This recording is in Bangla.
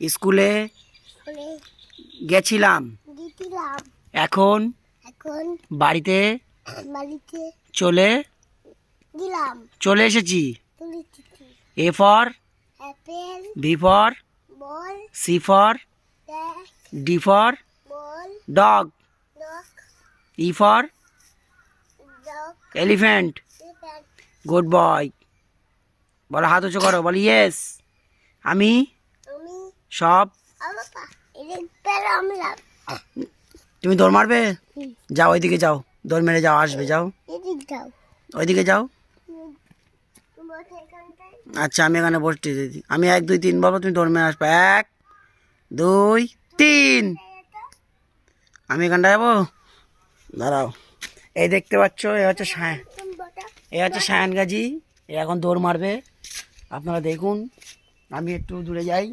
স্কুলে গেছিলাম। এখন বাড়িতে চলে এসেছি। A for B for C for D for dog E for elephant. Good boy. বলো হাত উঁচু করো, বলো ইয়েস। আমি সব। তুমি দৌড় মারবে? যাও ওইদিকে যাও, দৌড় মেরে যাও, আসবে যাও, ওইদিকে যাও। আচ্ছা আমি এখানে বসতে দিদি, আমি 1 2 3 বলবো, তুমি দৌড় মেরে আসবে। 1 2 3। আমি এখানটা যাবো, দাঁড়াও। এই দেখতে পাচ্ছ, এ হচ্ছে সায়ান গাজী। এ এখন দৌড় মারবে, আপনারা দেখুন। আমি একটু দূরে যাই।